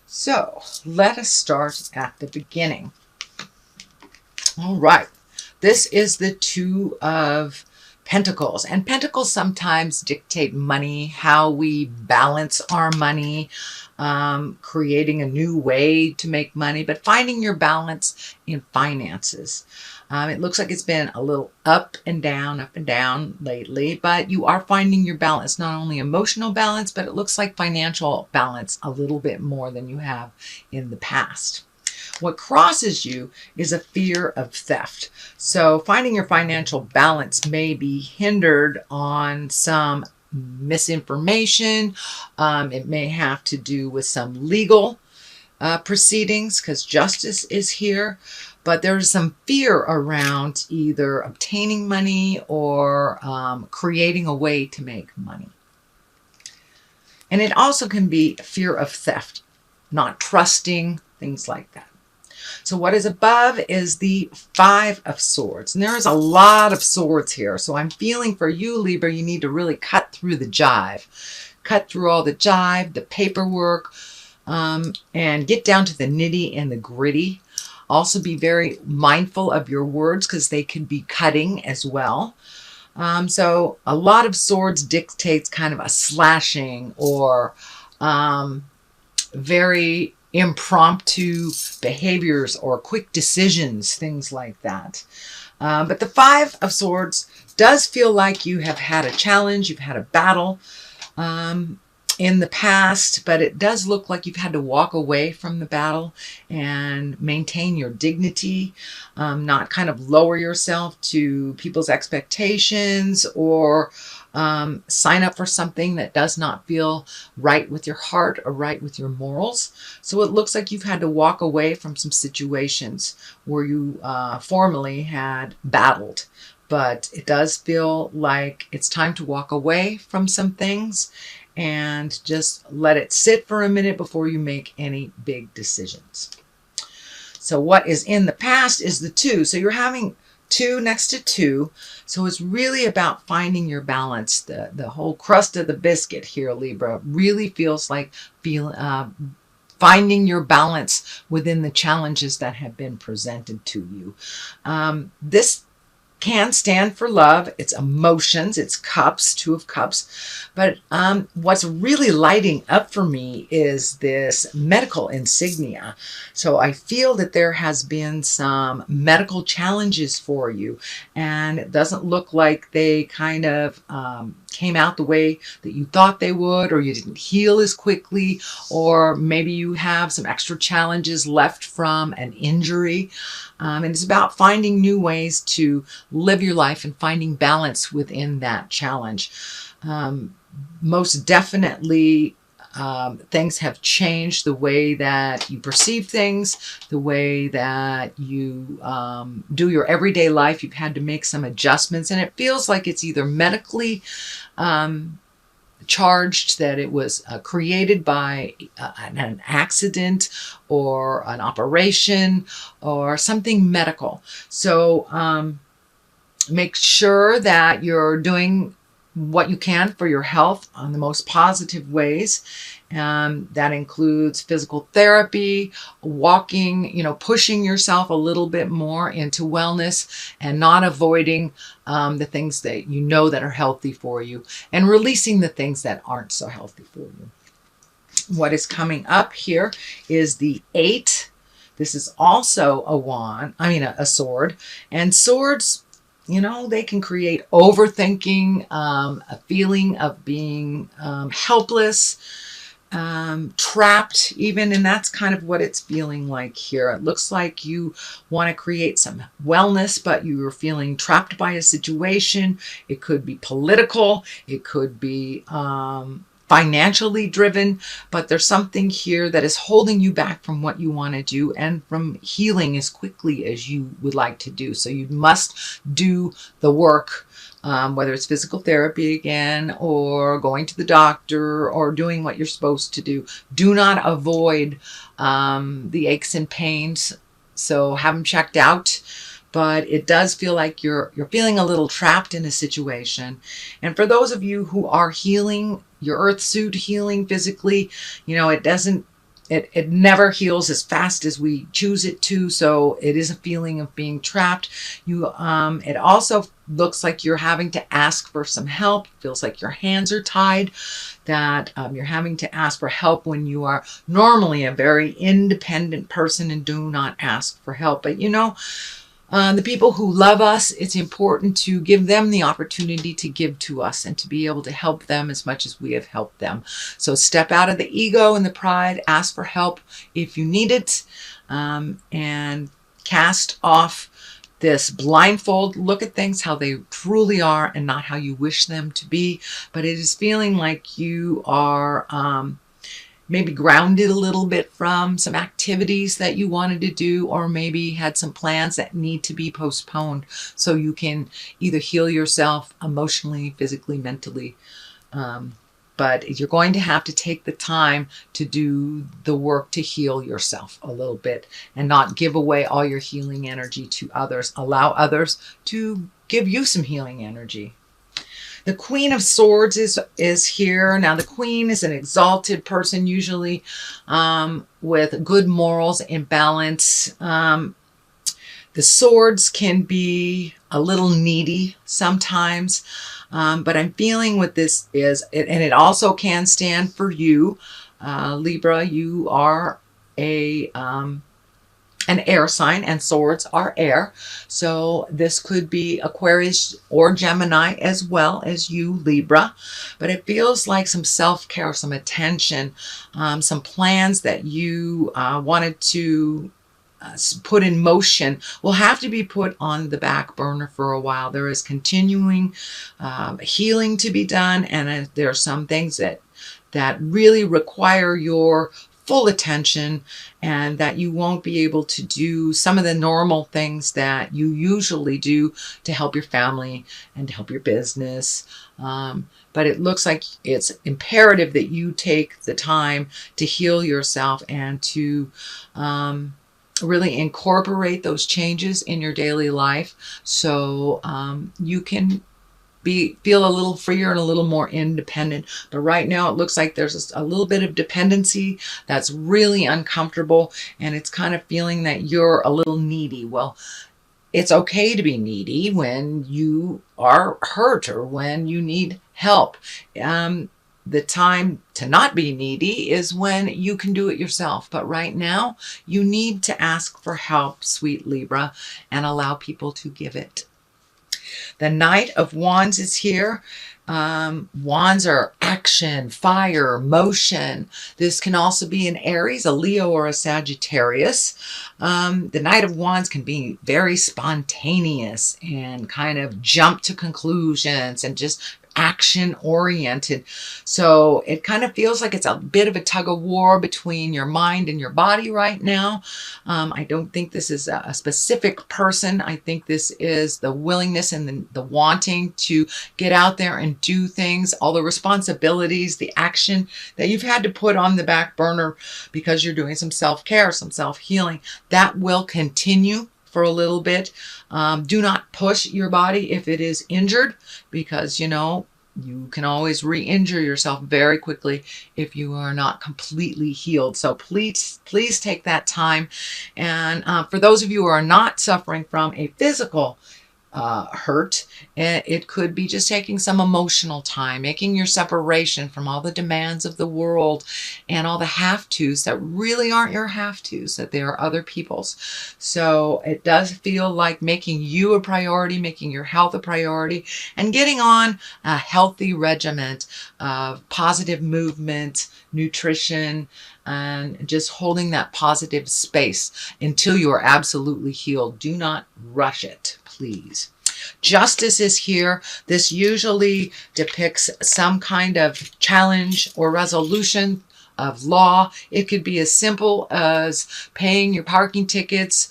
So let us start at the beginning. All right. This is the Two of Pentacles. And Pentacles sometimes dictate money, how we balance our money, creating a new way to make money, but finding your balance in finances. It looks like it's been a little up and down lately, but you are finding your balance, not only emotional balance, but it looks like financial balance a little bit more than you have in the past. What crosses you is a fear of theft. So finding your financial balance may be hindered on some misinformation. It may have to do with some legal proceedings because justice is here. But there's some fear around either obtaining money or creating a way to make money. And it also can be fear of theft, not trusting, things like that. So what is above is the Five of Swords. And there is a lot of swords here. So I'm feeling for you, Libra, you need to really cut through the jive. Cut through all the jive, the paperwork, and get down to the nitty and the gritty. Also be very mindful of your words because they can be cutting as well. So a lot of swords dictates kind of a slashing or very impromptu behaviors or quick decisions, things like that. But the Five of Swords does feel like you have had a challenge, you've had a battle in the past, but it does look like you've had to walk away from the battle and maintain your dignity, not kind of lower yourself to people's expectations or sign up for something that does not feel right with your heart or right with your morals. So it looks like you've had to walk away from some situations where you formerly had battled. But it does feel like it's time to walk away from some things and just let it sit for a minute before you make any big decisions. So what is in the past is the Two. So you're having two next to two. So it's really about finding your balance. The whole crust of the biscuit here, Libra, really feels like finding your balance within the challenges that have been presented to you. This can stand for love. It's emotions. It's cups, Two of Cups. But what's really lighting up for me is this medical insignia. So I feel that there has been some medical challenges for you, and it doesn't look like they kind of came out the way that you thought they would, or you didn't heal as quickly, or maybe you have some extra challenges left from an injury. And it's about finding new ways to live your life and finding balance within that challenge. Most definitely, things have changed the way that you perceive things, the way that you do your everyday life. You've had to make some adjustments, and it feels like it's either medically charged, that it was created by an accident or an operation or something medical. So make sure that you're doing what you can for your health on the most positive ways. That includes physical therapy, walking, pushing yourself a little bit more into wellness and not avoiding the things that you know that are healthy for you and releasing the things that aren't so healthy for you. What is coming up here is the Eight. This is also a sword. And swords, they can create overthinking, a feeling of being helpless, trapped even, and that's kind of what it's feeling like here. It looks like you want to create some wellness, but you're feeling trapped by a situation. It could be political, it could be financially driven, but there's something here that is holding you back from what you want to do and from healing as quickly as you would like to do. So you must do the work, whether it's physical therapy again, or going to the doctor, or doing what you're supposed to do. Do not avoid the aches and pains. So have them checked out. But it does feel like you're feeling a little trapped in a situation. And for those of you who are healing, your earth suit healing physically, it doesn't it never heals as fast as we choose it to, so it is a feeling of being trapped. It also looks like you're having to ask for some help. Feels like your hands are tied, that you're having to ask for help when you are normally a very independent person and do not ask for help. But the people who love us, it's important to give them the opportunity to give to us and to be able to help them as much as we have helped them. So step out of the ego and the pride, ask for help if you need it, and cast off this blindfold look at things how they truly are and not how you wish them to be. But it is feeling like you are maybe grounded a little bit from some activities that you wanted to do, or maybe had some plans that need to be postponed so you can either heal yourself emotionally, physically, mentally. But you're going to have to take the time to do the work to heal yourself a little bit and not give away all your healing energy to others. Allow others to give you some healing energy. The Queen of Swords is here. Now, the Queen is an exalted person, usually with good morals and balance. The swords can be a little needy sometimes, but I'm feeling what this is, and it also can stand for you, Libra. You are an air sign, and swords are air. So this could be Aquarius or Gemini as well as you, Libra. But it feels like some self-care, some attention, some plans that you wanted to put in motion will have to be put on the back burner for a while. There is continuing healing to be done, and there are some things that really require your full attention, and that you won't be able to do some of the normal things that you usually do to help your family and to help your business. But it looks like it's imperative that you take the time to heal yourself and to really incorporate those changes in your daily life, so you can feel a little freer and a little more independent. But right now it looks like there's a little bit of dependency that's really uncomfortable, and it's kind of feeling that you're a little needy. Well, it's okay to be needy when you are hurt or when you need help. The time to not be needy is when you can do it yourself. But right now you need to ask for help, sweet Libra, and allow people to give it. The Knight of Wands is here. Wands are action, fire, motion. This can also be an Aries, a Leo, or a Sagittarius. The Knight of Wands can be very spontaneous and kind of jump to conclusions and just action oriented. So it kind of feels like it's a bit of a tug of war between your mind and your body right now. I don't think this is a specific person. I think this is the willingness and the wanting to get out there and do things, all the responsibilities, the action that you've had to put on the back burner because you're doing some self-care, some self-healing. That will continue for a little bit. Do not push your body if it is injured, because you can always re-injure yourself very quickly if you are not completely healed. So please take that time. And for those of you who are not suffering from a physical hurt, it could be just taking some emotional time, making your separation from all the demands of the world and all the have-tos that really aren't your have-tos, that they are other people's. So it does feel like making you a priority, making your health a priority, and getting on a healthy regimen of positive movement, nutrition, and just holding that positive space until you are absolutely healed. Do not rush it, please. Justice is here. This usually depicts some kind of challenge or resolution of law. It could be as simple as paying your parking tickets,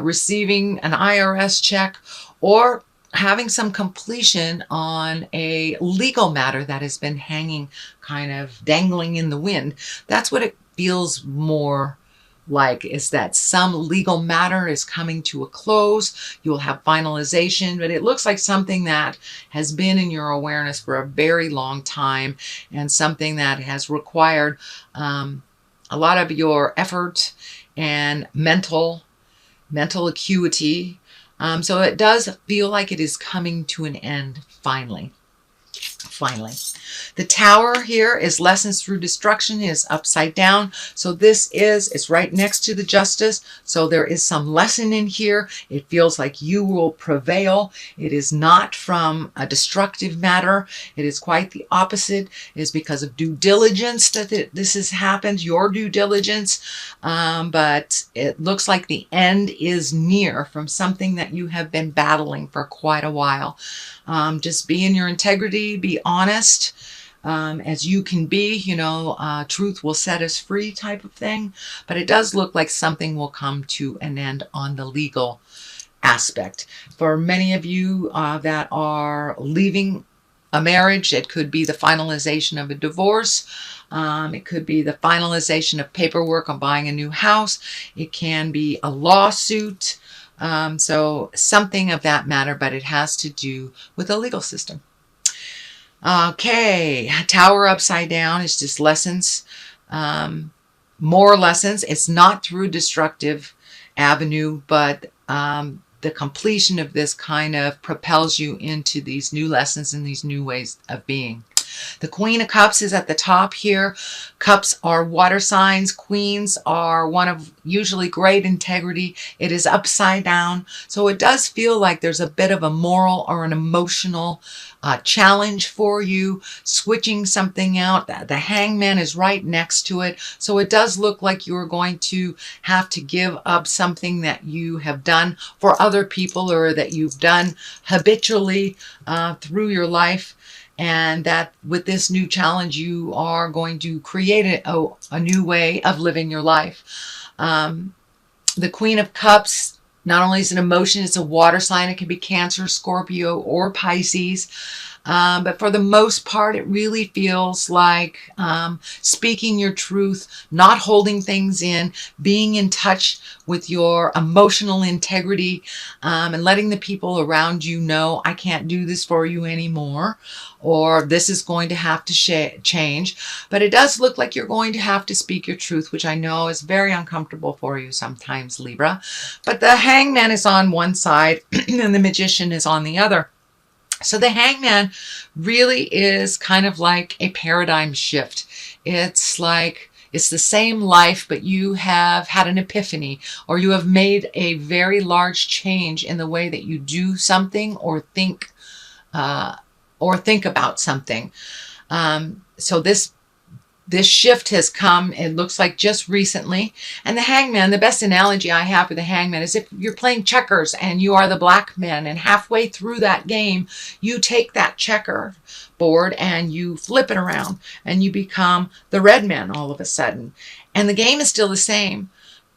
receiving an IRS check, or having some completion on a legal matter that has been hanging, kind of dangling in the wind. That's what it feels more like, is that some legal matter is coming to a close. You'll have finalization, but it looks like something that has been in your awareness for a very long time, and something that has required a a lot of your effort and mental acuity. So it does feel like it is coming to an end finally. The Tower here is lessons through destruction, is upside down. So it's right next to the Justice. So there is some lesson in here. It feels like you will prevail. It is not from a destructive matter. It is quite the opposite. It is because of due diligence that this has happened, your due diligence. But it looks like the end is near from something that you have been battling for quite a while. Just be in your integrity, be honest as you can be, truth will set us free type of thing. But it does look like something will come to an end on the legal aspect. For many of you that are leaving a marriage, it could be the finalization of a divorce. It could be the finalization of paperwork on buying a new house. It can be a lawsuit. So something of that matter, but it has to do with the legal system. Okay, Tower upside down is just lessons, more lessons. It's not through destructive avenue, but the completion of this kind of propels you into these new lessons and these new ways of being. The Queen of Cups is at the top here. Cups are water signs. Queens are one of usually great integrity. It is upside down. So it does feel like there's a bit of a moral or an emotional challenge for you, switching something out. The Hangman is right next to it. So it does look like you're going to have to give up something that you have done for other people or that you've done habitually through your life. And that with this new challenge, you are going to create a new way of living your life. The Queen of Cups, not only is an emotion, it's a water sign. It can be Cancer, Scorpio, or Pisces. But for the most part, it really feels like speaking your truth, not holding things in, being in touch with your emotional integrity, and letting the people around you know, I can't do this for you anymore, or this is going to have to change. But it does look like you're going to have to speak your truth, which I know is very uncomfortable for you sometimes, Libra. But the Hangman is on one side and the Magician is on the other. So the Hangman really is kind of like a paradigm shift. It's like it's the same life, but you have had an epiphany, or you have made a very large change in the way that you do something or think about something. So this shift has come, it looks like just recently. And the Hangman, the best analogy I have for the Hangman is if you're playing checkers and you are the black man, and halfway through that game, you take that checker board and you flip it around and you become the red man all of a sudden. And the game is still the same,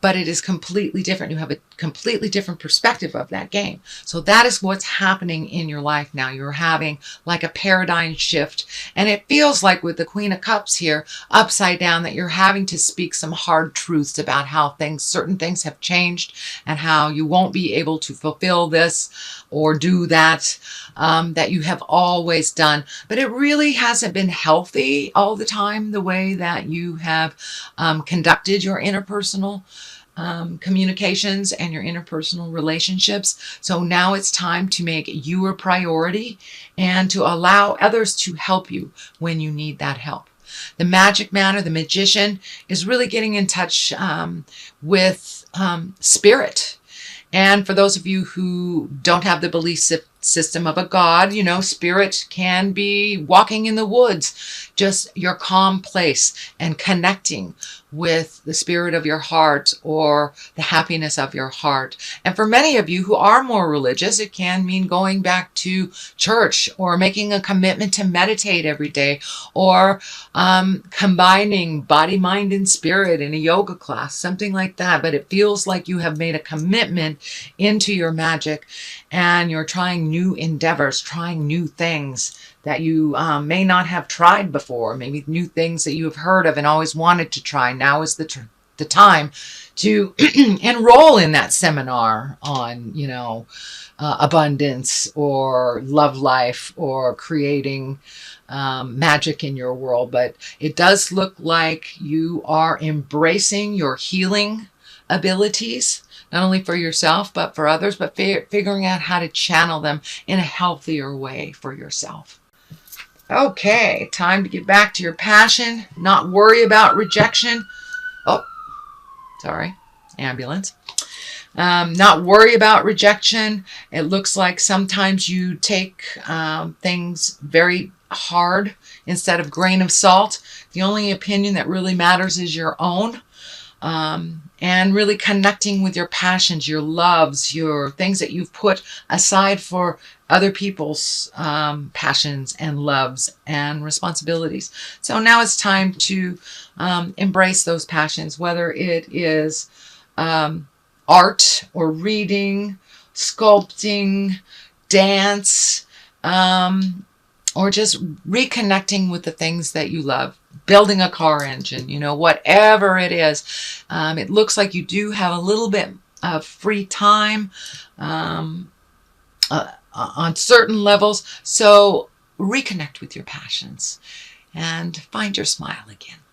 but it is completely different. You have a completely different perspective of that game. So that is what's happening in your life now. You're having like a paradigm shift. And it feels like with the Queen of Cups here, upside down, that you're having to speak some hard truths about how certain things have changed and how you won't be able to fulfill this or do that, that you have always done. But it really hasn't been healthy all the time, the way that you have conducted your interpersonal communications and your interpersonal relationships. So now it's time to make you a priority and to allow others to help you when you need that help. The Magic Man or the Magician is really getting in touch with spirit. And for those of you who don't have the belief system of a god, spirit can be walking in the woods, just your calm place and connecting with the spirit of your heart or the happiness of your heart. And for many of you who are more religious, it can mean going back to church or making a commitment to meditate every day, or combining body, mind, and spirit in a yoga class, something like that. But it feels like you have made a commitment into your magic and you're trying new endeavors, trying new things that you may not have tried before, maybe new things that you have heard of and always wanted to try. Now is the the time to enroll in that seminar on, abundance or love life or creating magic in your world. But it does look like you are embracing your healing abilities, not only for yourself, but for others, but figuring out how to channel them in a healthier way for yourself. Okay, time to get back to your passion, not worry about rejection. Oh, sorry, ambulance. Not worry about rejection. It looks like sometimes you take things very hard instead of grain of salt. The only opinion that really matters is your own. And really connecting with your passions, your loves, your things that you've put aside for other people's passions and loves and responsibilities. So now it's time to embrace those passions, whether it is art or reading, sculpting, dance, or just reconnecting with the things that you love. Building a car engine, whatever it is. It looks like you do have a little bit of free time on certain levels. So reconnect with your passions and find your smile again.